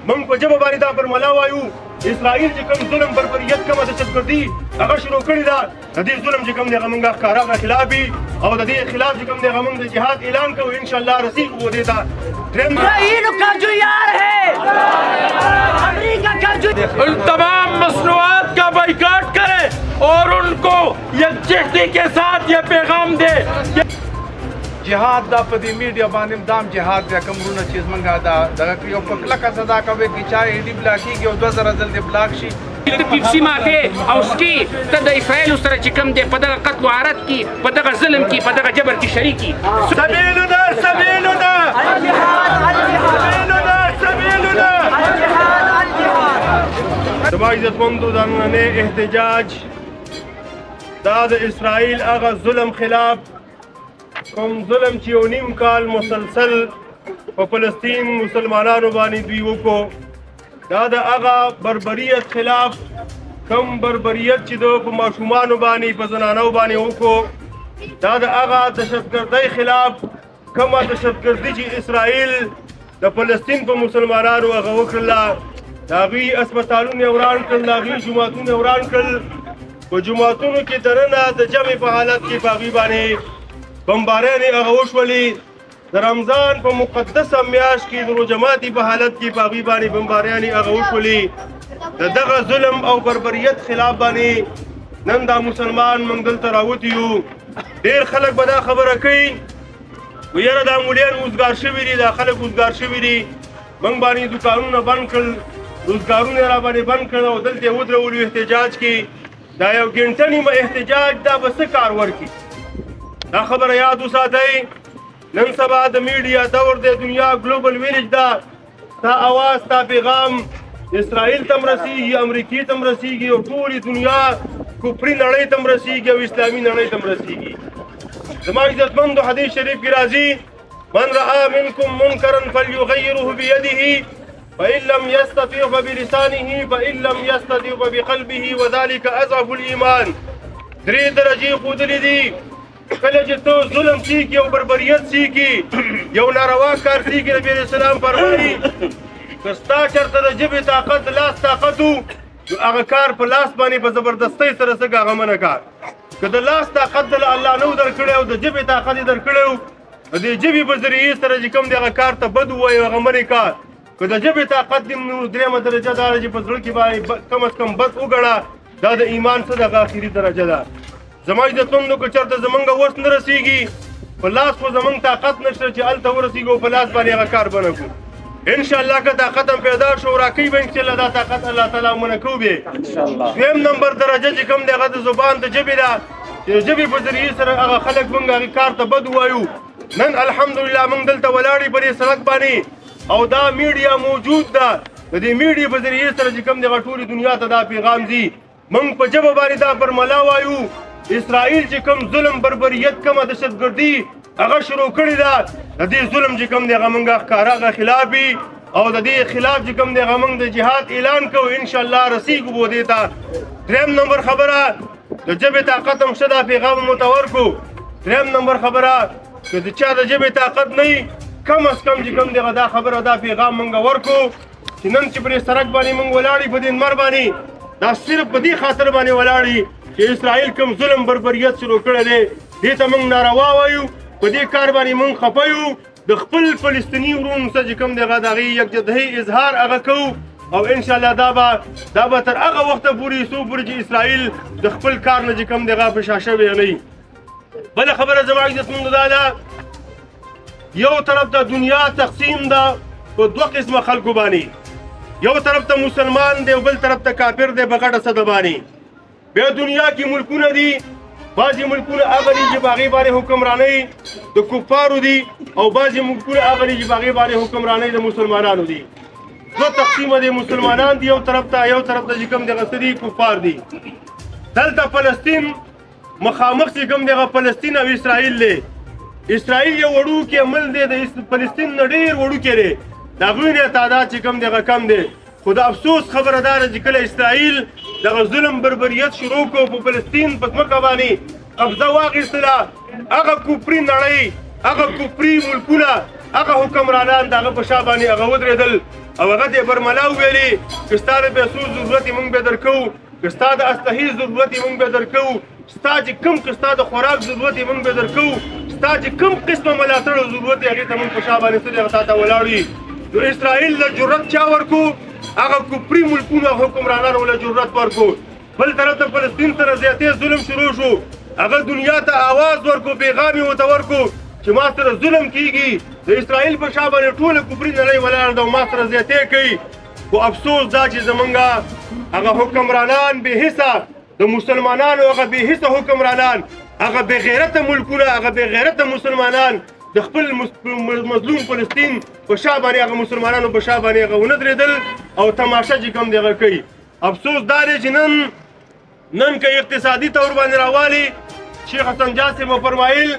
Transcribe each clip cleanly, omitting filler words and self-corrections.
موږ په ژبه باندې دا برملا وایو اسرائیل چې کوم ظلم بربریت کومه دهشتګردي هغه شروع کړې ده د دې ظلم چې کوم دی هغه موږ ښکاره هغه خلاف وي او د دې خلاف چې کوم دی هغه موږ د جهاد اعلان کوو انشاءالله رسیږو دې ته اسرائیل کا جو یار ہے امریکہ کا جو ان تمام مصنوعات کا بائیکاٹ کرے اور ان کو یکجہتی کے ساتھ یہ پیغام دے جهاد دا په دې میډیا باندې دام جهاد دا کومونه چیز منګه دا دغه یو په کلکه صدا کوي چې چا ایډي بلاکیږي او 2000 ځل دې بلاک شي پیپسی مافیا او سکی ته د اسرائیل سره چې کوم دی په دغه قتل و عارت کې په دغه ظلم کې په دغه جبر کې شریکي سبیلنا سبیلنا سبیلنا سبیلنا زما عزتمندو د نننۍ احتجاج دا د اسرائیل هغه ظلم خلاف کوم ظلم چې یو نیم کال مسلسل په فلسطین مسلمانانو باندې دوی وکړو دا د هغه بربریت خلاف کم بربریت چې دوی په ماشومانو باندې په زنانو باندې وکړو دا د هغه دهشتګردۍ خلاف کومه دهشتګردي چې اسرائیل د فلسطین په مسلمانانو هغه وکړله د هغوی اسپتالونه یې وران کړل د هغوی جوماتونه یې وران کړل په جوماتونو کې دننه د جمع په حالت کې په هغوی باندې بمباریانې هغه وشولې د رمضان په مقدسه میاشت کې د روژه ماتي په حالت کې په هغوی باندې بمباریانې هغه وشولې د دغه ظلم او بربریت خلاف باندې نن دا مسلمان موږ دلته راوتي یو ډېر خلک به دا خبره کوي یاره دا مولیان اوزګار شوي دي دا خلک اوزګار شوي دي موږ باندې دوکانونه بند کړل روزګارونه را باندې بند کړل او دلته یې ودرولو احتجاج کې دا یو ګنټه نیمه احتجاج دا به څه کار ورکړي دا خبره یاد وساتئ نن سبا د میډیا دور دی دنیا ګلوبل ویلیج ده ستا اواز ستا پیغام اسرائیل ته م رسیږي امریکې ته م رسیږي او ټولې دنیا کفري نړۍ ته م رسیږي او اسلامي نړۍ ته م رسیږي زما عزتمندو حدیث شریف کې راځي من رأى منكم منکرا فلیغیره بیده فإن لم يستطع فبلسانه فإن لم يستطع فبقلبه وذلك أضعف الإيمان درې درجې ښودلې دي کله چې ته ظلم سیکي او بربریت سیکي یو ناروا کار سیکي نبي علیه السلام فرمایي که ستا چېرته د ژبې طاقت د لاس طاقت و نو هغه کار په لاس باندې په زبردستۍ سره څه هغه منع کار که د لاس طاقت د الله نه و درکړی او د ژبې طاقت یې درکړی و د دې ژبې په ذریعې سره چې کوم دی هغه کار ته بد ووایي هغه منع کار که د ژبې طاقت دې نو درېیمه درجه دا ده چې په زړه کې باندې کم از کم بد وګڼه دا د ایمان څه دغه اخري درجه ده زما عزتمندو که چېرته زمونږ وس نه رسېږي په لاس خو زمونږ طاقت نشته چې هلته ورسېږو په لاس باندې هغه کار به نه کړو انشاءالله که طاقت هم پیدا شو راکوي به انشاءالله دا طاقت الله تعالی منع کوو به دویم نمبر درجه چې کوم دی هغه د زبان د ژبې ده چې د ژبې په ذریعې سره هغه خلک مونږ هغې کار ته بد ووایو نن الحمدلله مونږ دلته ولاړ یو په دې سړک باندې او دا میډیا موجود ده د دې میډیا په ذریعې سره چې کوم دی هغه ټولې دنیا ته دا پیغام ځي مونږ په ژبه باندې دا برملا وایو اسرائیل چې کوم ظلم بربریت کومه دهشتګردي هغه شروع کړې ده د دې ظلم چې کوم دی هغه موږ ښکاره هغه خلاف وي او د دې خلاف چې کوم دی هغه موږ د جهاد اعلان کوو انشاءالله رسیږو به دې ته درېیم نمبر خبره د ژبې طاقت هم ښه دا پیغام مو ته ورکړو درېیم نمبر خبره که د چا د ژبې طاقت نه وي کم از کم چې کوم دی هغه دا خبره دا پیغام موږ ورکړو چې نن چې پرې سړک باندې موږ ولاړ یو په دې لمر باندې دا صرف په دې خاطر باندې ولاړ چې اسرائیل کوم ظلم بربریت شروع کړی دی دې ته موږ ناروا وایو په دې کار باندې موږ خفه یو د خپل فلسطیني ورونو سره چې کوم دی هغه د هغې یکجهتۍ اظهار هغه کوو او انشاءالله دا به تر هغه وخته پورې څو پورې چې اسرائیل د خپل کار نه چې کوم دی هغه په شا شوی نه وي بله خبره زما عزتمندو دا ده یو طرف ته دنیا تقسیم ده په دوه قسمه خلکو باندې یو طرف ته مسلمان دی او بل طرف ته کافر دی په غټه سطح باندې بیا دنیا کې ملکونه دي بعضې ملکونه هغه دي چې په هغې باندې حکمرانۍ د کفارو دي او بعضې ملکونه هغه دي چې په هغې باندې حکمرانۍ د مسلمانانو دي دوه تقسیمه دي مسلمانان دي یو طرف ته چې کوم دغه څه دي کفار دي دلته فلسطین مخامخ چې کوم دغه فلسطین او اسرائیل دی اسرائیل یو وړوکی عمل دی د فلسطین نه ډېر وړوکی دی د هغوی نه تعداد چې کوم دغه کم دی خو د افسوس خبره دا ده چې کله اسرائیل دغه ظلم بربریت شروع کړو په فلسطین په ځمکه باندې قبضه واخیستله هغه کفري نړۍ هغه کفري ملکونه هغه حکمرانان د هغه په شا باندې هغه ودرېدل او هغه ته برملا وویلې که ستا د پیسو ضرورت یې موږ به درکوو که ستا د اسلحې ضرورت یې موږ به درکوو ستا چې کوم که ستا د خوراک ضرورت یې موږ به درکوو ستا چې کوم قسمه ملاتړ ضرورت یې هغې ته موږ په شا باندې څه دی هغه تا ته ولاړ وي نو اسرائیل له جرأت چا ورکو هغه کفري ملکونو حکمرانانو له جرأت ورکو بل طرف ته فلسطین سره زیاتې ظلم شروع شو هغه دنیا ته آواز ورکو پیغام یې ورته ورکو چې ما سره ظلم کیږي د اسرائیل په شا باندې ټوله کفري نړۍ ولاړه ده او ما سره زیاتې کوي خو افسوس دا چې زمونږ هغه حکمرانان بې حسه د مسلمانانو هغه بې حسه حکمرانان هغه بې غیرته ملکونه هغه بې غیرته مسلمانان د خپل مظلوم فلسطین په شا باندې هغه مسلمانانو په شا باندې هغه ونه درېدل او تماشه چې کوم دی هغه کوي افسوس دا دی چې نن که اقتصادي طور باندې راوالي شیخ حسن جاد صاحب فرمایل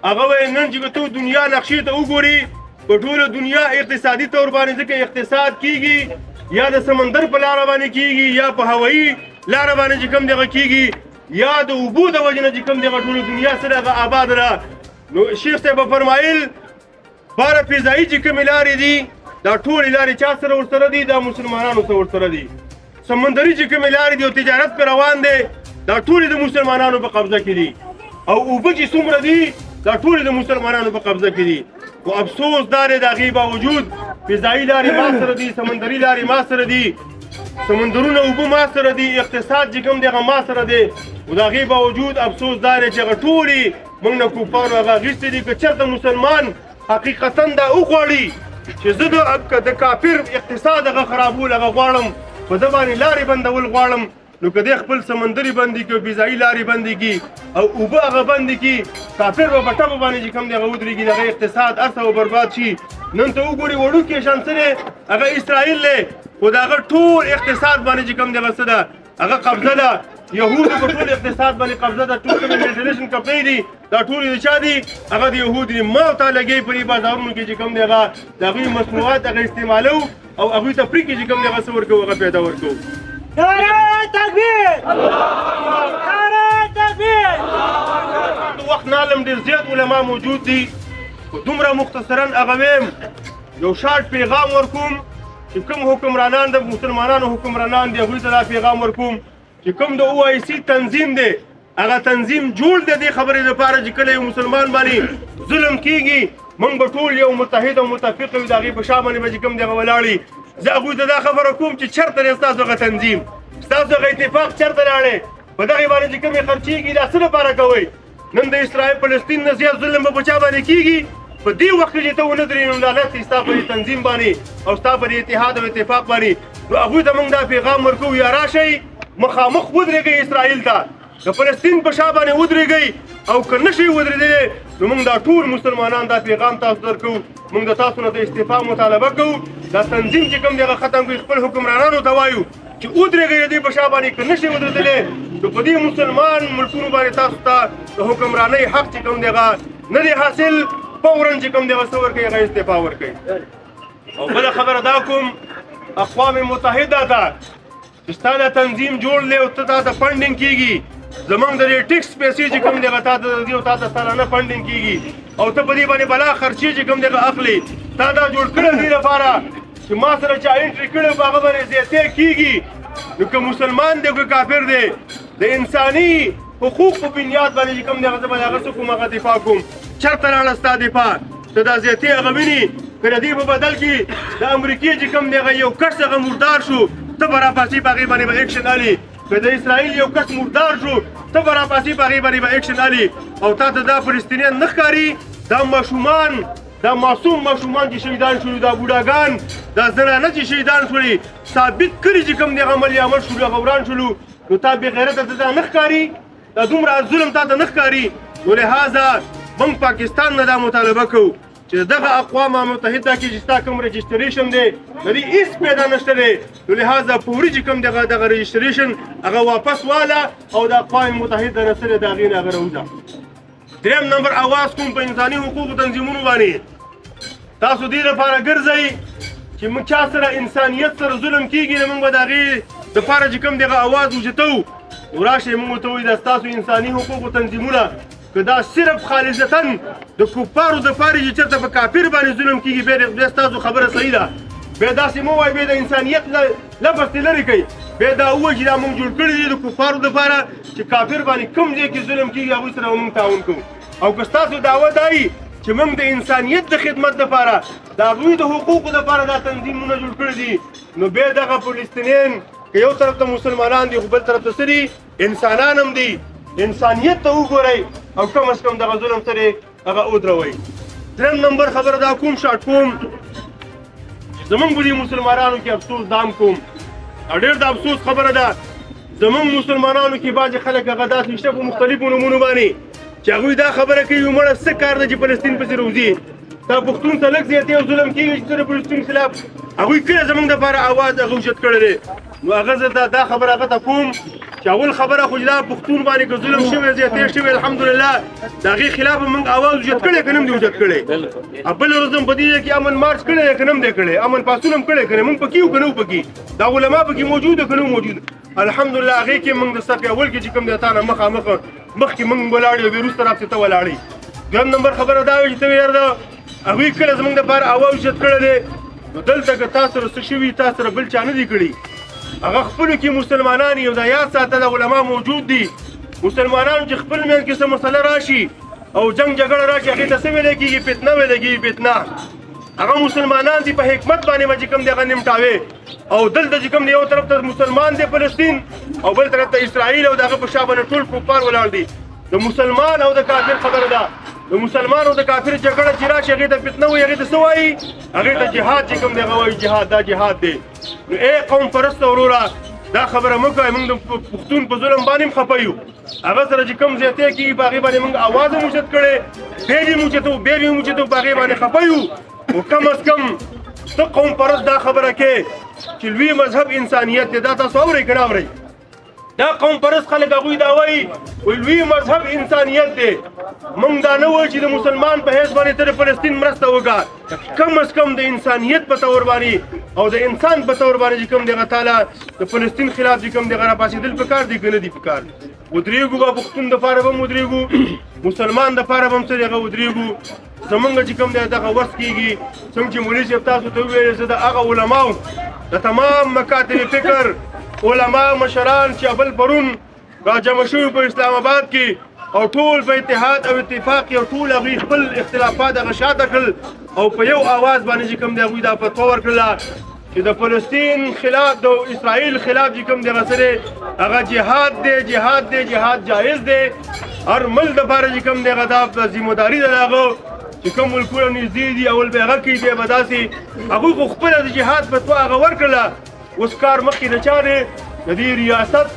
هغه وایي نن چې تو دنیا نقشې ته وګوري په ټوله دنیا اقتصادي طور باندې ځکه اقتصاد کیږي یا د سمندر په لاره باندې کیږي یا په هوایي لاره باندې چې کوم دغه کیږي یا د اوبو د وجې نه چې کوم دغه ټوله دنیا سره هغه آباد ده نو شیخ صاحب فرمایل باره فضایي چې کومې لارې دي دا ټولې لارې چا سره ورسره دي دا مسلمانانو سره ورسره دي سمندري چې کومې لارې دي او تجارت پرې روان دی دا ټولې د مسلمانانو په قبضه کې دي او اوبه چې څومره دي دا ټولې د مسلمانانو په قبضه کې دي خو افسوس دا دی د هغې باوجود فضایي لارې ما سره دي سمندري لارې ما سره دي سمندرونه اوبه ما سره دي اقتصاد چې کوم دی هغه ما سره دی خو د هغې باوجود افسوس دا دی چې هغه ټولې موږ نه کفارو هغه اخیستې دي که چېرته مسلمان حقیقتا دا وغواړي چې زه د کافر اقتصاد هغه خرابول هغه غواړم په ده باندې لارې بندول غواړم نو که دی خپل سمندري بندي کړي او فضایي لارې بندي کړي او اوبه هغه بندي کړي کافر به په ټپو باندې چې کوم دی هغه ودرېږي د هغه اقتصاد هر څه به برباد شي نن ته وګورې وړوکی شان څه دی هغه اسرائیل دی خو د هغه ټول اقتصاد باندې چې کوم دی هغه څه ده هغه قبضه ده یهودو په ټول اقتصاد باندې قبضه ده ټول کومې ملټینیشن کمپنۍ دي دا ټول د چا دي هغه د یهودو دي ما ورته لګوي په دې بازارونو کې چې کوم دی هغه د هغوی مصنوعات هغه استعمالو او هغوی ته فري کې چې کوم دی هغه څه ورکوو هغه پیدا ورکوو نعره تکبیر نعره تکبیر وخت نه علم ډېر زیات علما موجود دي خو دومره مختصرا هغه ویم یو شارټ پیغام ورکوم چې کوم حکمرانان د مسلمانانو حکمرانان دي هغوی ته دا پیغام ورکوم چې کوم د OIC تنظیم دی هغه تنظیم جوړ دی دې خبرې لپاره چې کله یو مسلمان باندې ظلم کیږي موږ به ټول یو متحد او متفق یو د هغې په شا باندې به چې کوم دی هغه ولاړ زه هغوی ته دا خبره کوم چې چېرته دی ستاسو هغه تنظیم ستاسو هغه اتفاق چېرته لاړی په دغې باندې چې کومې خرچېږي دا څه لپاره کوئ نن د اسرائیل فلسطین نه زیات ظلم به په چا باندې کېږي په دې وخت کې چې ته ونه درېږې نو لعنت دي ستا په دې تنظیم باندې او ستا په دې اتحاد او اتفاق باندې نو هغوی ته موږ دا پیغام ورکوو یا راشئ مخامخ ودرېږئ اسرائیل ته د فلسطین په شا باندې ودرېږئ او که نه شئ ودرېدلی نو موږ دا ټول مسلمانان دا پیغام تاسو درکوو موږ د تاسو نه د استعفا مطالبه کوو دا تنظیم چې کوم دی هغه ختم کړئ خپل حکمرانانو ته وایو چې ودرېږئ د دې په شا باندې که نه شئ ودرېدلی نو په دې مسلمان ملکونو باندې تاسو ته د حکمرانۍ حق چې کوم دی هغه نه دی حاصل فوراً چې کوم دی هغه څه ورکوئ هغه استعفا ورکوئ او بله خبره دا کوم اقوام متحده ته چې ستا دا تنظیم جوړ دی او ته تا ته فنډینګ کېږي زمونږ د دې ټیکس پیسې چې کوم دی هغه تا ته ځي او تا ته سالانه فنډینګ کېږي او ته په دې باندې بلا خرچې چې کوم دی هغه اخلي تا دا جوړ کړی دې لپاره چې ما سره چا انټري کړی په هغه باندې زیاتې کېږي نو که مسلمان دی که کافر دی د انساني حقوق په بنیاد باندې چې کوم دی هغه زه به د هغه څه کوم هغه دفاع کوم چېرته لاړه ستا دفاع ته دا زیاتې هغه ویني که د دې په بدل کې د امریکې چې کوم دی هغه یو کس هغه مردار شو ته به راپاسې په هغې باندې به ایکشن الي که د اسرائیل یو کس مردار شو ته به راپاسې په هغې باندې به ایکشن الي او تا ته دا فلسطینیان نه ښکاري دا ماشومان دا معصوم ماشومان چې شهیدان شولي دا بوډاګان دا زنانه چې شهیدان شولي ثابت کړي چې کوم دی هغه عمل عمل شولو هغه وران شولو نو تا بې غیرته ته دا نه ښکاري دا دومره ظلم تا ته نه ښکاري نو لهذا موږ پاکستان نه دا مطالبه کوو چې دغه اقوام متحده کې چې ستا کوم رجسټریشن دی د دې هېڅ پیدا نشته دی نو لهذا فوري چې کوم دغه رجسټریشن هغه واپس واله او د اقوام متحده نه سره د هغې نه هغه راوځه درېیم نمبر اواز کوم په انساني حقوقو تنظیمونو باندې تاسو دې لپاره ګرځئ چې موږ چا سره انسانیت سره ظلم کېږي نو موږ به د هغې دپاره چې کوم دغه اواز اوچتوو نو راشئ موږ ورته وایو دا ستاسو انساني حقوقو تنظیمونه که دا صرف خالصتا د کفارو دپاره چې چېرته په کافر باندې ظلم کېږي بیا ستاسو خبره صحیح ده بیا داسې مه وایي بیا د انسانیت لفظ ترې لرې کوي بیا دا ووایي چې دا موږ جوړ کړي دي د کفارو دپاره چې کافر باندې کوم ځای کې ظلم کېږي هغوی سره به موږ تعاون کوو او که ستاسو دعوه دا وي چې موږ د انسانیت د خدمت دپاره د هغوی د حقوقو دپاره دا تنظیمونه جوړ کړي دي نو بیا دغه فلسطینیان که یو طرف ته مسلمانان دي خو بل طرف ته څه دي انسانان هم دي انسانیت ته وګورئ او کم از کم دغه ظلم سره هغه ودروئ درېم نمبر خبره دا کوم شاټ کوم زمونږ په دې مسلمانانو کې افسوس دام کوم او ډېر د افسوس خبره ده زمونږ مسلمانانو کې بعضې خلک هغه داسې شته په مختلفو نومونو باندې چې هغوی دا خبره کوي مړه څه کار ده چې فلسطین پسې روځي دا پښتون ته لږ زیاتې او ظلم کېږي چې د فلسطین خلاف هغوی کله زمونږ دپاره اواز هغه اوچت کړی دی نو هغه زه دا خبره هغه ته کوم چې اول خبره خو چې دا پښتون باندې که ظلم شوی زیاتې شوی الحمدلله د هغې خلاف موږ اواز اوچت کړی که نه هم دی اوچت کړی بل ورځ هم په دې ځای کې امن مارچ کړی دی که نه هم دی کړی امن پاڅون هم کړی که نه موږ پکې یو که نه وو پکې دا علما پکې موجود که نه موجود الحمدلله هغې کې موږ د صف اول کې چې کوم دی تا نه مخامخ مخکې موږ ولاړ یو بیا وروسته راپسې ته ولاړې دویم نمبر خبره دا وي چې ته ویل ده هغوی کله زموږ دپاره اواز اوچت کړی دی نو دلته که تا سره څه شوي تا سره بل چا نه دي کړي هغه خپلو کې مسلمانان یو دا یاد ساته د علما موجود دي مسلمانانو چې خپل منځ کې څه مسله راشي او جنګ جګړه راشي هغې ته څه ویلی کېږي فتنه ویلی کېږي فتنه هغه مسلمانان دي په حکمت باندې به چې کوم دی هغه نمټاوې او دلته چې کوم دی یو طرف ته مسلمان دی فلسطین او بل طرف ته اسرائیل او د هغه په شا باندې ټول کفار ولاړ دي د مسلمان او د کافر خبره ده د مسلمان او د کافر جګړه چې راشي هغې ته فتنه وایي هغې ته څه وایي هغې ته جهاد چې کوم دی هغه وایي جهاد دا جهاد دی نو ای قوم پرسته وروره دا خبره مه کوئ موږ د پښتون په ظلم باندې هم خفه یو هغه سره چې کوم زیاتې کېږي په هغې باندې موږ اواز هم اوچت کړی بیا یې هم اوچتو بیا یې هم اوچتو په هغې باندې خفه یو خو کم از کم ته قوم پرست دا خبره کې چې لوی مذهب انسانیت دی دا تاسو اورئ که نه اورئ دا قوم پرست خلک هغوی دا وایي لوی مذهب انسانیت دی موږ دا نه وایو چې د مسلمان په حیث باندې ته د فلسطین مرسته وکړه کم از کم د انسانیت په طور باندې او د انسان په طور باندې چې کوم دی هغه تعالی د فلسطین خلاف چې کوم دی هغه راپاڅېدل پکار دی که نه دي پکار ودرېږو به پښتون دپاره به هم ودرېږو مسلمان دپاره به هم څه دی هغه ودرېږو زمونږ چې کوم دی دغه وس کېږي څنګه چې مولوي صاحب تاسو ته وویل زه د هغه علماو د تمام مکاتب فکر علما مشران چې اول پرون راجمع شوي په اسلام آباد کې او ټول په اتحاد او اتفاق او ټول هغوی خپل اختلافات هغه شاته کړل او په یو آواز باندې چې کوم دی هغوی دا فتوا ورکړله چې د فلسطین خلاف د اسرائیل خلاف چې کوم دی هغه سره هغه جهاد دی جهاد دی جهاد جایز دی هر ملک دپاره چې کوم دی هغه دا ذمهداري ده د هغه چې کوم ملکونه نږدې دي اول به هغه کوي بیا به داسې هغوی خو خپله د جهاد فتوا هغه ورکړله اوس کار مخکې د چا دی د دې ریاست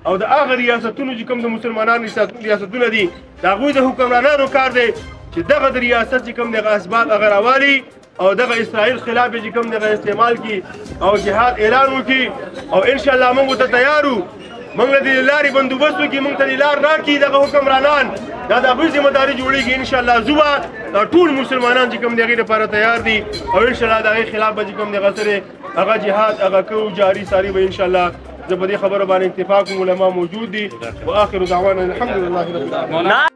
او د هغه ریاستونو چې کوم د مسلمانانو ریاستونه دي د هغوی د حکمرانانو کار دی چې دغه د ریاست چې کوم دغه اسباب هغه راوالي او دغه اسرائیل خلاف چې کوم دغه استعمال کی او جهاد اعلان وکړي او انشاءالله موږ ته تیار یو موږ له دې لارې بندوبست وکړي موږ ته دې لار راکړي دغه حکمرانان دا د هغوی ذمهداري جوړېږي انشاءالله زه به ټول مسلمانان چې کوم د هغې لپاره تیار دي او انشاءالله د هغې خلاف به چې کوم دغه سره هغه جهاد هغه کوو جاري ساري به انشاءالله زه په دې خبره باندې اتفاق علما موجود دي واخر دعوانا الحمد لله رب العالمين